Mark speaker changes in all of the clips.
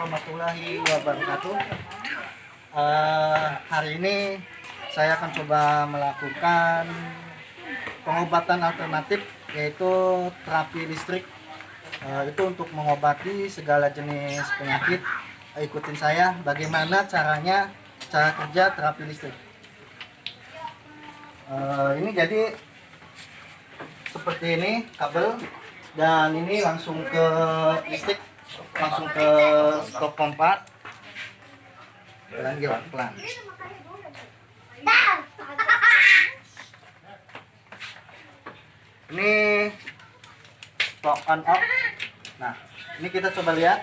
Speaker 1: warahmatullahi wabarakatuh. Hari ini saya akan coba melakukan pengobatan alternatif, yaitu terapi listrik. Itu untuk mengobati segala jenis penyakit. Ikutin saya bagaimana cara kerja terapi listrik. Ini jadi seperti ini kabel, dan ini langsung ke listrik, langsung ke stop pompa. Pelan. Ini stop on off. Nah, ini kita coba lihat.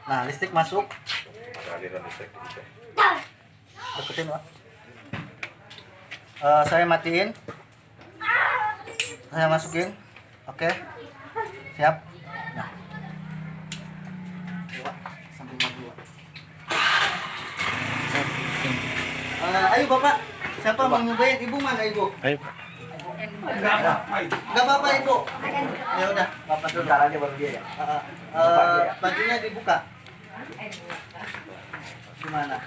Speaker 1: Nah, listrik masuk. Deketin, Pak. Saya matiin. Saya masukin. Oke. Siap. Nah. Ayo Bapak, siapa mau nyobain? Ibu mana Ibu?
Speaker 2: Ayo.
Speaker 1: Enggak apa-apa Ibu. Ya udah, Bapak dulu.
Speaker 3: Caranya baru dia ya.
Speaker 1: Bajunya dibuka. Gimana?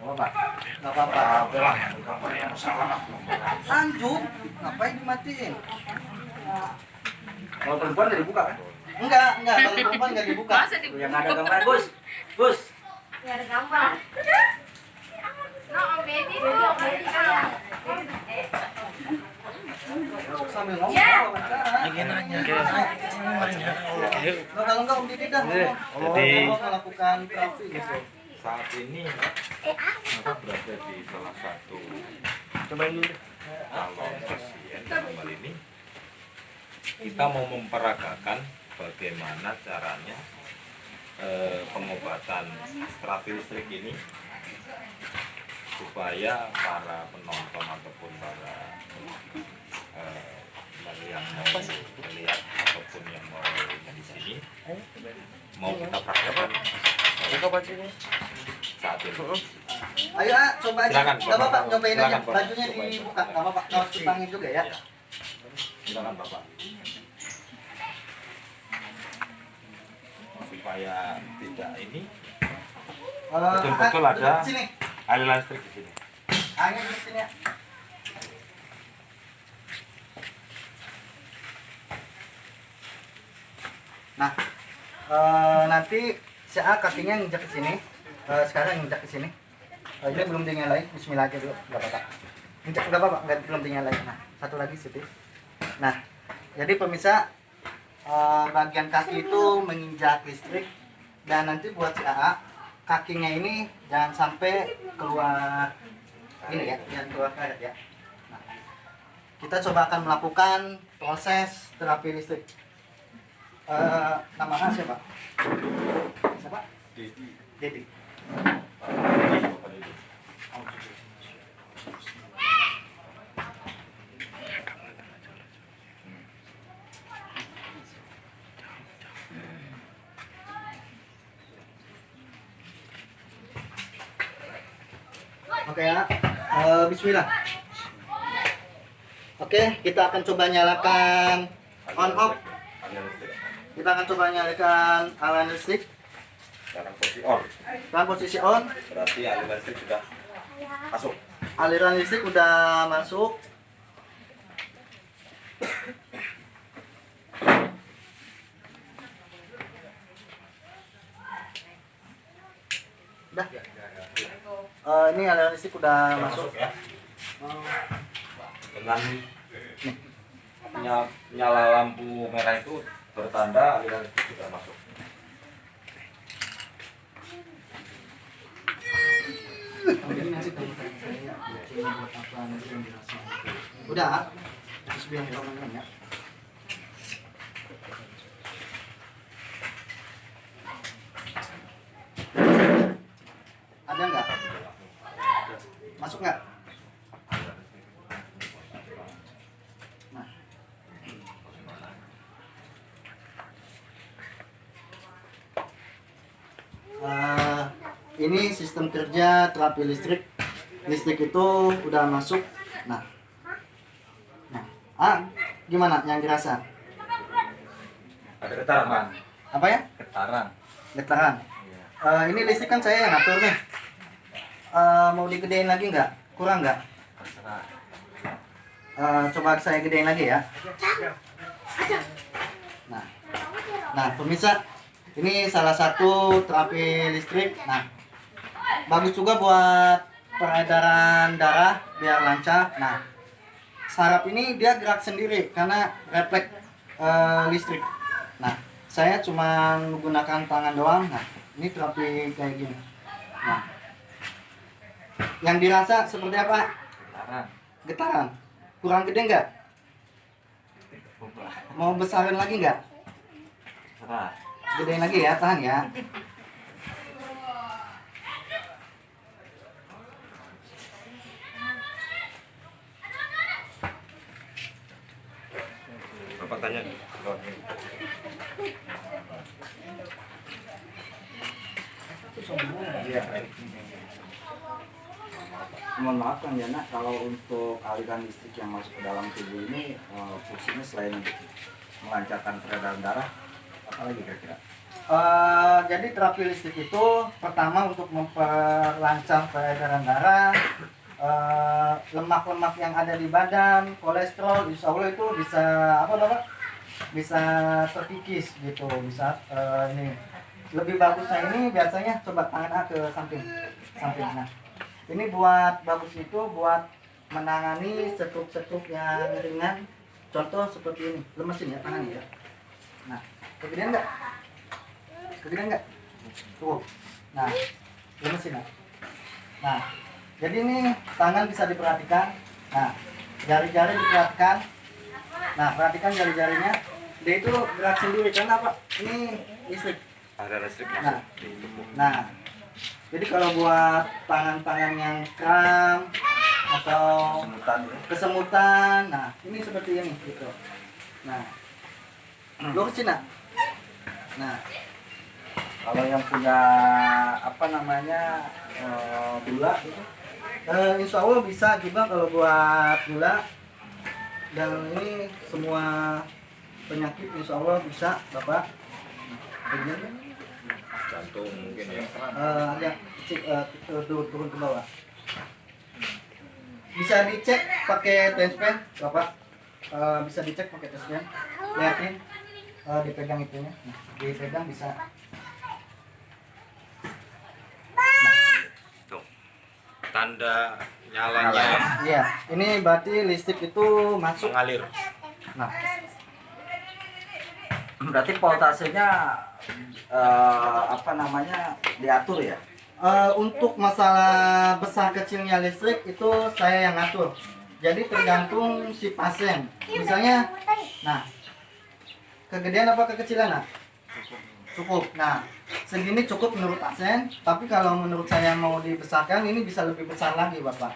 Speaker 1: Enggak apa-apa. Lanjut, ngapain dimatiin?
Speaker 3: Kalau perempuan udah dibuka kan?
Speaker 1: Enggak, kalau perempuan enggak dibuka.
Speaker 3: Yang ada gambar Gus.
Speaker 4: Ya ada gambar.
Speaker 1: Sambil ngomong,
Speaker 2: Lagi nanya.
Speaker 1: kalau enggak Om Didi dah ngomong melakukan terapi gitu.
Speaker 5: Saat ini kita berada di salah satu calon pasien. Dalam hal ini kita mau memperagakan bagaimana caranya pengobatan terapi listrik ini, supaya para penonton ataupun para yang mau melihat ataupun yang mau di sini mau kita praktekkan saat ini.
Speaker 1: Ayo coba aja.
Speaker 5: Silakan,
Speaker 1: Enggak apa-apa, nyobain aja.
Speaker 5: silakan, Pak.
Speaker 1: Bajunya dibuka, enggak apa-apa. Harus dipangin juga ya.
Speaker 5: Silakan Bapak. Supaya tidak ini betul-betul ada
Speaker 1: sini.
Speaker 5: aliran listrik di sini.
Speaker 1: Angin di sini ya. Nah, nanti si A kakinya nginjak ke sini. Sekarang nginjak ke sini. Ini belum dinyalain. Bismillah aja dulu, enggak apa-apa. Nginjak enggak apa-apa, belum dinyalain. Nah, satu lagi sih. Nah, jadi pemirsa, bagian kaki itu menginjak listrik, dan nanti buat si AA, kakinya ini jangan sampai keluar ini ya, jangan keluar karet ya. Nah, kita coba akan melakukan proses terapi listrik. Nama A siapa? Siapa? Dedi. Oke ya, bismillah. Oke, kita akan coba nyalakan on off. Kita akan coba nyalakan aliran listrik.
Speaker 5: Dalam posisi on.
Speaker 1: Dalam posisi on.
Speaker 5: Berarti aliran listrik sudah masuk.
Speaker 1: Aliran listrik udah masuk. Udah. Ini aliran listrik udah masuk
Speaker 5: ya. Dengan nyala lampu merah itu bertanda aliran listrik sudah masuk.
Speaker 1: Udah. Terus biar ya. Ada nggak? Masuk nggak? Nah. Ini sistem kerja terapi listrik. Listrik itu udah masuk. Nah, gimana yang dirasa?
Speaker 5: Ada getaran, Bang.
Speaker 1: Apa ya?
Speaker 3: Getaran.
Speaker 1: Getaran.
Speaker 3: Iya.
Speaker 1: Ini listrik kan saya yang atur nih. Mau digedein lagi nggak? Kurang nggak?
Speaker 3: Terserah.
Speaker 1: Coba saya gedein lagi ya. Nah, pemirsa, ini salah satu terapi listrik. Nah, bagus juga buat peredaran darah biar lancar. Nah, saraf ini dia gerak sendiri karena refleks listrik. Nah, saya cuma menggunakan tangan doang. Nah, ini terapi kayak gini. Nah, yang dirasa seperti apa?
Speaker 3: Getaran.
Speaker 1: Getaran. Kurang gede nggak? Mau besarin lagi nggak?
Speaker 3: Terserah.
Speaker 1: Gedein lagi ya, tahan ya.
Speaker 5: Bapak tanya.
Speaker 3: Iya. Mohon maaf Kang Yana, kalau untuk aliran listrik yang masuk ke dalam tubuh ini fungsinya selain untuk melancarkan peredaran darah, apa lagi kira-kira?
Speaker 1: Jadi terapi listrik itu pertama untuk memperlancar peredaran darah, lemak-lemak yang ada di badan, kolesterol, insya Allah itu bisa apa Bapak? Bisa terkikis gitu, bisa ini. Lebih bagusnya ini biasanya coba tangan A ke samping, samping. Nah, ini buat bagus itu buat menangani setuk-setuk yang ringan. Contoh seperti ini, lemesin ya tangan ya. Nah, kegedean nggak? Kegedean nggak? Tuh. Nah, lemesin ya. Nah, jadi ini tangan bisa diperhatikan. Nah, jari-jari diperhatikan. Nah, perhatikan jari-jarinya. Dia itu gerak sendiri karena apa? Ini listrik.
Speaker 5: Ada listrik
Speaker 1: Nah,
Speaker 5: masuk di tubuh.
Speaker 1: nah, jadi kalau buat tangan-tangan yang kram atau
Speaker 3: Semutan ya.
Speaker 1: kesemutan, nah ini seperti ini gitu. Nah, lurusin nak. Nah,
Speaker 3: Kalau yang punya apa namanya gula gitu,
Speaker 1: insya Allah bisa juga kalau buat gula. Dan ini semua penyakit insya Allah bisa Bapak. Begini.
Speaker 5: Jantung mungkin ya.
Speaker 1: Agak turun ke bawah. Bisa dicek pakai touchpen, Bapak. Bisa dicek pakai touchpen. Lihatin, dipegang itunya. Nah, dipegang bisa.
Speaker 5: Tuh. Tanda nyalanya
Speaker 1: Iya, ini berarti listrik itu masuk.
Speaker 5: mengalir.
Speaker 1: Nah,
Speaker 3: berarti voltasenya apa namanya diatur ya?
Speaker 1: Untuk masalah besar kecilnya listrik itu saya yang ngatur. Jadi tergantung si pasien. Misalnya, nah, kegedean apa kekecilan, nah? Cukup. Nah, segini cukup menurut pasien. Tapi kalau menurut saya mau dibesarkan, ini bisa lebih besar lagi, Bapak.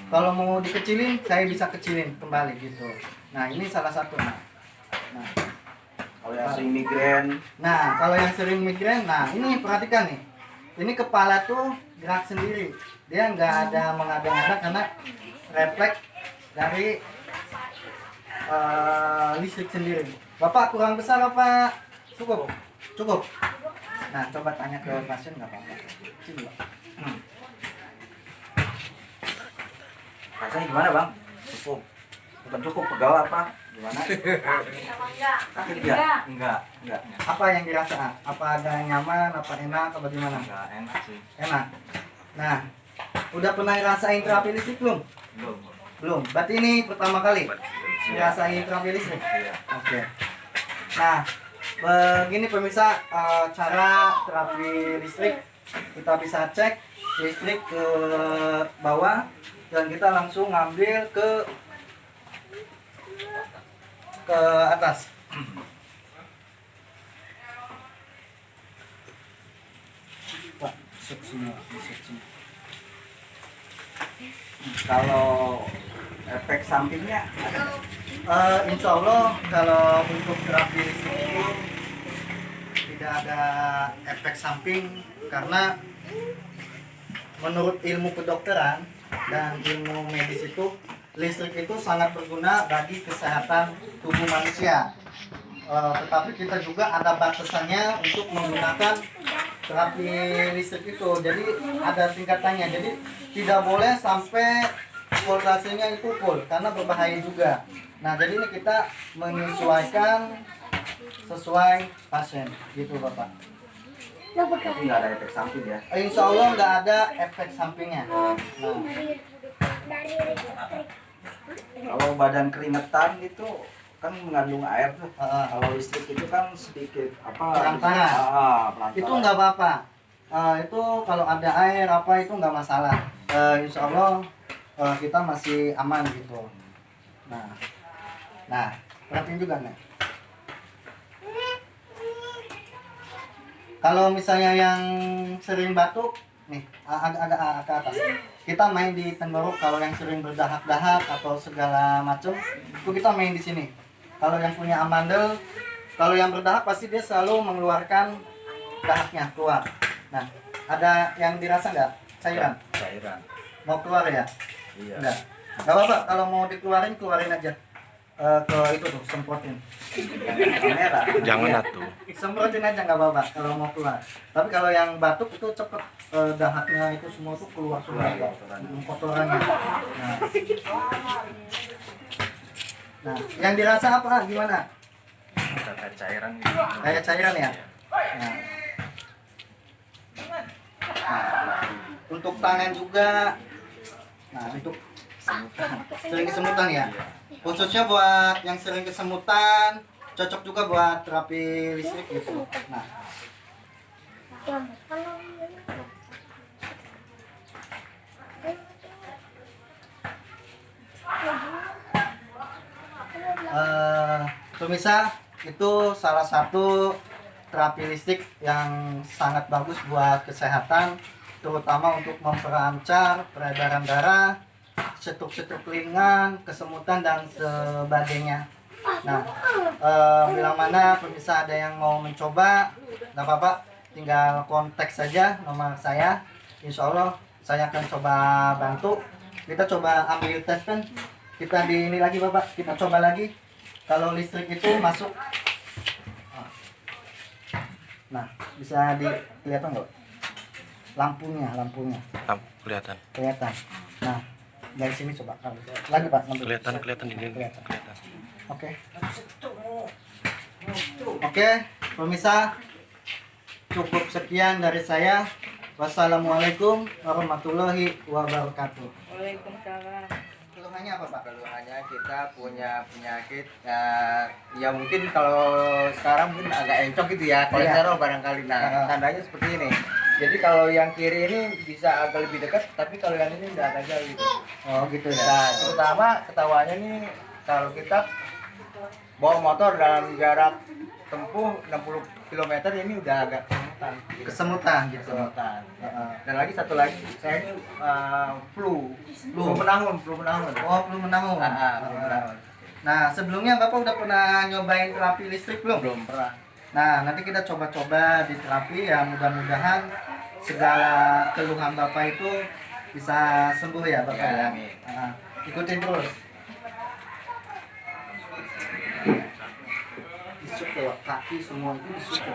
Speaker 1: Kalau mau dikecilin, saya bisa kecilin kembali gitu. Nah, ini salah satu. Nah,
Speaker 3: Kalau yang sering migrain,
Speaker 1: nah kalau yang sering migrain, nah ini perhatikan nih. Ini kepala tuh gerak sendiri. Dia nggak ada mengada-ngada karena refleks dari listrik sendiri. Bapak kurang besar apa cukup? Cukup. Nah, coba tanya ke pasien nggak apa-apa. Sini, Pak.
Speaker 3: rasanya gimana bang? Cukup? Bukan cukup, pegal apa? Gimana? Sakit ya? Enggak.
Speaker 1: Apa yang dirasa? Apa ada nyaman? Apa enak? Apa gimana?
Speaker 3: Enggak enak sih.
Speaker 1: Enak. Nah, udah pernah ngerasain terapi listrik belum?
Speaker 3: Belum.
Speaker 1: Belum. Berarti ini pertama kali
Speaker 3: Iya.
Speaker 1: ngerasain terapi listrik.
Speaker 3: Iya.
Speaker 1: Oke. Nah, begini pemirsa, cara terapi listrik kita bisa cek listrik ke bawah dan kita langsung ngambil ke atas. Pak, set semua, set semua.
Speaker 3: Kalau efek sampingnya ada?
Speaker 1: Insya Allah kalau untuk terapi listrik itu tidak ada efek samping karena menurut ilmu kedokteran dan ilmu medis itu listrik itu sangat berguna bagi kesehatan tubuh manusia. tetapi kita juga ada batasannya untuk menggunakan terapi listrik itu. Jadi ada tingkatannya. Jadi tidak boleh sampai voltasenya itu full karena berbahaya juga. Nah, jadi ini kita menyesuaikan sesuai pasien gitu Bapak.
Speaker 3: Tapi nggak ada efek samping ya.
Speaker 1: Insya Allah nggak ada efek sampingnya. Nah,
Speaker 3: Kalau badan keringetan itu kan mengandung air tuh. Kalau listrik itu kan sedikit apa?
Speaker 1: Perantara.
Speaker 3: Perantara.
Speaker 1: itu nggak apa-apa. Itu kalau ada air apa itu nggak masalah. Insya Allah kita masih aman gitu. Nah, perhatiin juga nih. Kalau misalnya yang sering batuk, nih agak ke atas. Kita main di tenggorok. Kalau yang sering berdahak-dahak atau segala macam, itu kita main di sini. Kalau yang punya amandel, kalau yang berdahak pasti dia selalu mengeluarkan dahaknya keluar. Nah, ada yang dirasa nggak? Cairan?
Speaker 3: Cairan.
Speaker 1: Mau keluar ya?
Speaker 3: Iya.
Speaker 1: Enggak. Nggak apa-apa. Kalau mau dikeluarin, keluarin aja. Ke itu tuh, semprotin.
Speaker 3: Kamera.
Speaker 5: Jangan atuh.
Speaker 1: Semprotin aja nggak apa-apa kalau mau keluar. Tapi kalau yang batuk itu cepet dahaknya itu semua tuh keluar semua ya. Kotorannya. Nah, yang dirasa apa? Gimana?
Speaker 5: Kayak cairan gitu.
Speaker 1: Kayak cairan ya. Nah. Untuk tangan juga. Nah, untuk sering kesemutan ya. Khususnya buat yang sering kesemutan, cocok juga buat terapi listrik gitu. Nah, pemirsa, itu salah satu terapi listrik yang sangat bagus buat kesehatan, terutama untuk memperancar peredaran darah, setuk-setuk ringan, kesemutan dan sebagainya. Nah, bila mana pemirsa ada yang mau mencoba, nggak apa-apa, tinggal kontak saja nomor saya. Insya Allah saya akan coba bantu. Kita coba ambil tes kan, kita di ini lagi Bapak, kita coba lagi. Kalau listrik itu masuk, nah bisa kelihatan nggak? Lampunya.
Speaker 5: Kelihatan.
Speaker 1: Kelihatan. Nah, dari sini coba lagi Pak.
Speaker 5: Kelihatan ini.
Speaker 1: Kelihatan. Oke, pemirsa, cukup sekian dari saya. Wassalamualaikum warahmatullahi wabarakatuh.
Speaker 2: Waalaikumsalam.
Speaker 1: Keluhannya apa Pak?
Speaker 4: Keluhannya kita punya penyakit ya mungkin kalau sekarang mungkin agak encok gitu ya, kolesterol barangkali. Nah, tandanya seperti ini. Jadi kalau yang kiri ini bisa agak lebih dekat, tapi kalau yang ini udah agak jauh gitu.
Speaker 1: Oh gitu ya.
Speaker 4: Nah, terutama ketahuannya nih kalau kita bawa motor dalam jarak tempuh 60 km ini udah agak
Speaker 1: Kesemutan gitu.
Speaker 4: kesemutan. Dan lagi satu lagi saya ini flu menahun.
Speaker 1: Oh, belum menahun.
Speaker 4: Flu menahun.
Speaker 1: Nah, sebelumnya Bapak udah pernah nyobain terapi listrik belum?
Speaker 4: Belum pernah.
Speaker 1: Nah, nanti kita coba-coba di terapi ya, mudah-mudahan segala keluhan Bapak itu bisa sembuh ya Bapak
Speaker 4: Ya,
Speaker 1: ya.
Speaker 4: amin.
Speaker 1: Ikutin terus. Disuk ke kaki semua itu disuk ke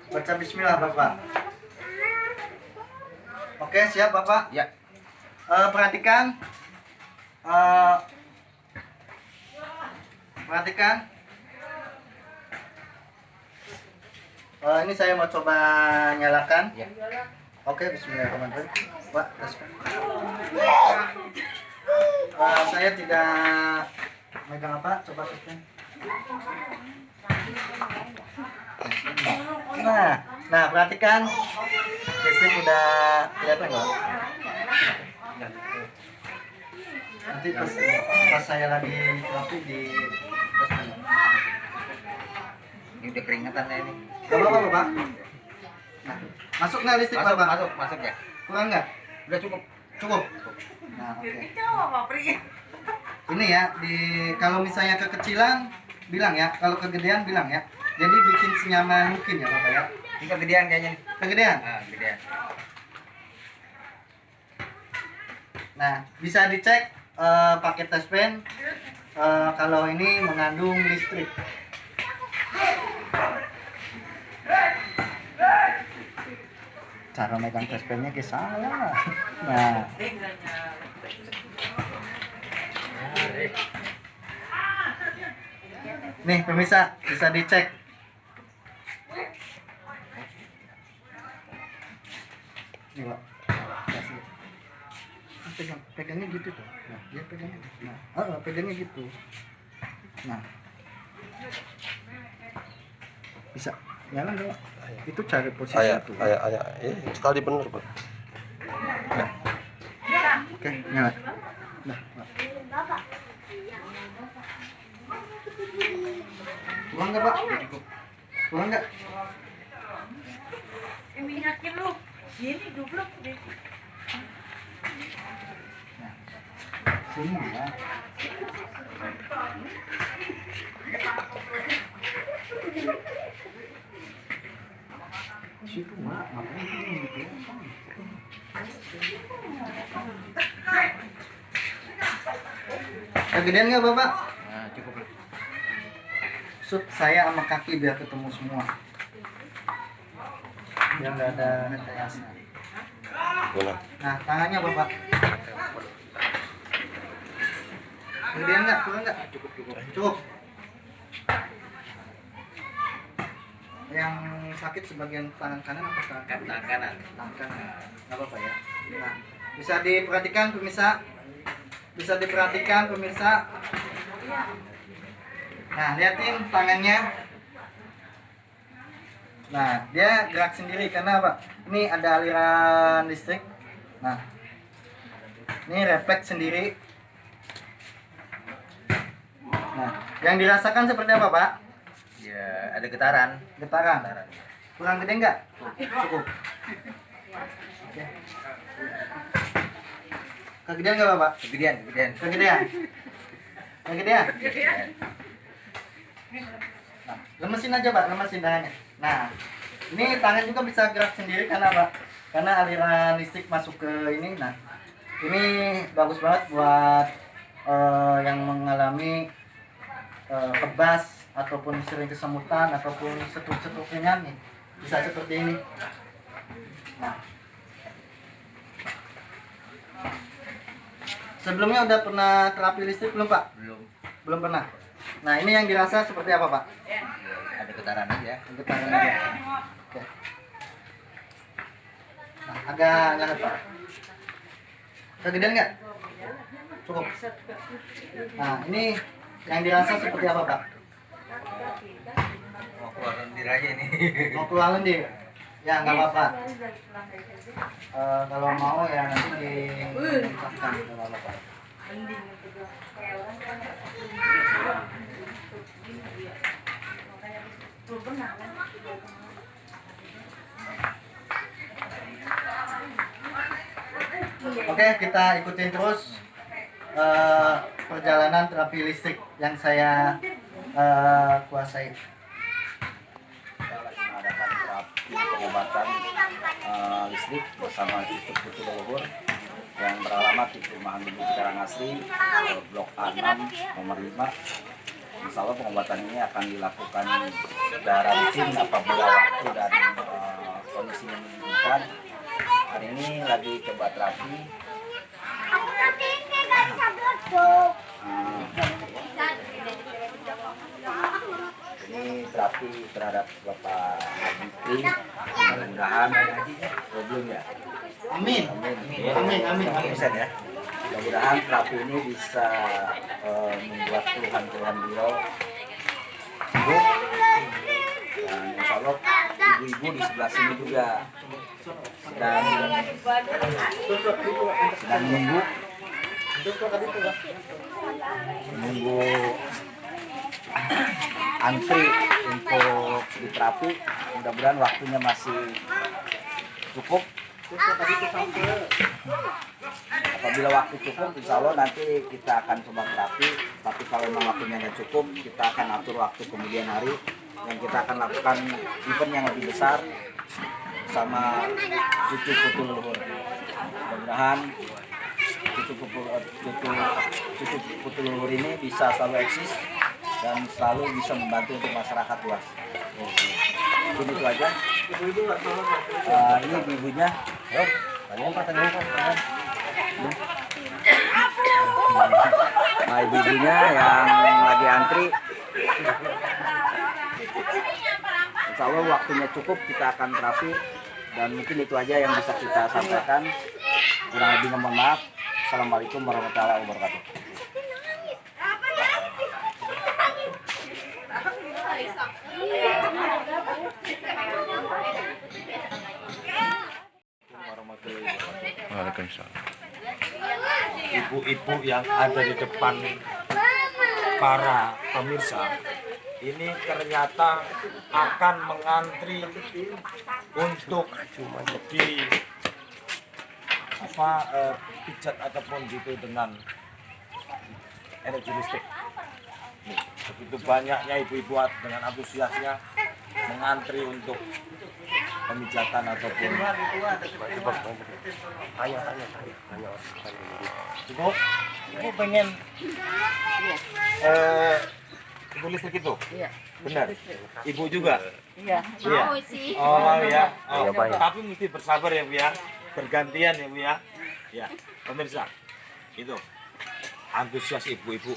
Speaker 1: baca bismillah Bapak. Oke, siap Bapak?
Speaker 4: Ya.
Speaker 1: Perhatikan. Ini saya mau coba nyalakan.
Speaker 4: Ya.
Speaker 1: Oke, bismillahirrahmanirrahim. Pak, tes, Pak. Saya tidak megang apa, coba tesnya. Nah, perhatikan. Listrik udah kelihatan nggak? Nanti pas saya lagi terapi di
Speaker 4: Ini udah keringetan ya ini.
Speaker 1: Gak apa-apa Pak. Nah, masuk nggak listrik Bapak?
Speaker 4: Masuk ya.
Speaker 1: Kurang nggak?
Speaker 4: Udah cukup.
Speaker 1: Cukup. Nah, oke. Ini ya, kalau misalnya kekecilan bilang ya, kalau kegedean bilang ya. Jadi bikin senyaman mungkin ya Bapak ya.
Speaker 4: Ini kegedean kayaknya.
Speaker 1: Kegedean.
Speaker 4: Gedean.
Speaker 1: Nah, bisa dicek pakai tes pen kalau ini mengandung listrik. Cara megang tes pennya ke salah. Nah, nih pemirsa bisa dicek. Nih, Pak. Kasih. Pegangnya gitu tuh. Nah, dia pegangnya. Nah, pegangnya gitu. Nah, bisa nyala nggak? Itu cari posisi itu.
Speaker 2: Sekali bener Pak.
Speaker 1: Oke, nyala. Nah, pulang nggak Pak? Pulang nggak?
Speaker 6: Minyakin lu. Ini goblok deh.
Speaker 1: Sini ya. Situ Mak, ngapain gitu? Kegedean nggak Bapak?
Speaker 4: Nah, cukup lah.
Speaker 1: Shoot saya sama kaki biar ketemu semua. Biar nggak ada rekayasa.
Speaker 2: Mana?
Speaker 1: Nah, tangannya Bapak. Kegedean nggak? Kurang nggak? Cukup. Yang sakit sebagian tangan kanan atau tangan kiri?
Speaker 4: Tangan kanan.
Speaker 1: Tangan kanan. Nggak apa-apa ya. Nah, bisa diperhatikan pemirsa. Nah, liatin tangannya. Nah, dia gerak sendiri karena apa? Ini ada aliran listrik. Nah, ini refleks sendiri. Nah, yang dirasakan seperti apa, Pak?
Speaker 4: Ya, ada getaran.
Speaker 1: Getaran. Kurang gede nggak? Cukup. Oke. Kegedean nggak, Bapak?
Speaker 4: Kegedean.
Speaker 1: Kegedean. Nah, lemesin aja Pak, lemesin tangannya. Nah, ini tangan juga bisa gerak sendiri karena Pak, karena aliran listrik masuk ke ini. Nah, ini bagus banget buat yang mengalami kebas ataupun sering kesemutan ataupun setuk-setuk ringan nih, bisa seperti ini. Nah, sebelumnya udah pernah terapi listrik belum Pak? Belum pernah. Nah, ini yang dirasa seperti apa Pak?
Speaker 4: Ada getaran aja.
Speaker 1: Getaran aja. Oke. Nah, agak nggak Pak. Kegedean nggak? Cukup. Nah, ini yang dirasa seperti apa Pak?
Speaker 4: Mau keluar lendir aja ini.
Speaker 1: Mau keluar lendir? Ya nggak apa-apa. Kalau mau ya nanti diinfuskan, nggak apa-apa. Oke, kita ikutin terus perjalanan terapi listrik yang saya kuasai.
Speaker 3: Kita lagi mengadakan terapi pengobatan listrik bersama Institut Putu Leluhur yang beralamat di Perumahan Bumi Karangasri, Blok A6 nomor 5. Insya Allah pengobatan ini akan dilakukan secara rutin apabila waktu dan kondisi yang memungkinkan. Hari ini lagi coba terapi. Ini terapi terhadap Bapak Aditri. Mudah-mudahan belum ya.
Speaker 1: Amin. Amin.
Speaker 3: Bisa ya. Mudah-mudahan terapi ini bisa membuat keluhan-keluhan beliau sembuh. Dan insya Allah ibu-ibu di sebelah sini juga sedang menunggu antri untuk diterapi. Mudah-mudahan waktunya masih cukup. Apabila waktu cukup, insya Allah nanti kita akan coba terapi. Tapi kalau memang waktunya nggak cukup, kita akan atur waktu kemudian hari dan kita akan lakukan event yang lebih besar sama cucu Putu Leluhur. Mudah-mudahan cucu putu-lulur ini bisa selalu eksis dan selalu bisa membantu untuk masyarakat luas. Mungkin itu aja. Ini ibu-ibunya. Nah, ibu-ibunya yang lagi antri. Insya Allah waktunya cukup, kita akan terapi. Dan mungkin itu aja yang bisa kita sampaikan. Kurang lebihnya mohon maaf. Assalamualaikum warahmatullahi wabarakatuh.
Speaker 2: Waalaikumsalam.
Speaker 5: Ibu-ibu yang ada di depan para pemirsa ini ternyata akan mengantri untuk di pijat ataupun gitu dengan energi listrik. Nih, begitu banyaknya ibu-ibu dengan antusiasnya mengantri untuk pemijatan ataupun cukup. Ibu pengen ibu listrik itu?
Speaker 6: Iya.
Speaker 5: Benar. Ibu juga?
Speaker 6: Iya.
Speaker 5: Iya.
Speaker 6: Mau sih.
Speaker 5: Oh, mau ya. Oh,
Speaker 2: Iya, Pak, ya.
Speaker 5: tapi mesti bersabar ya, Bu ya. Bergantian ya, Bu ya. Ya, pemirsa. Itu antusias ibu-ibu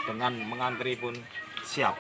Speaker 5: dengan mengantri pun siap.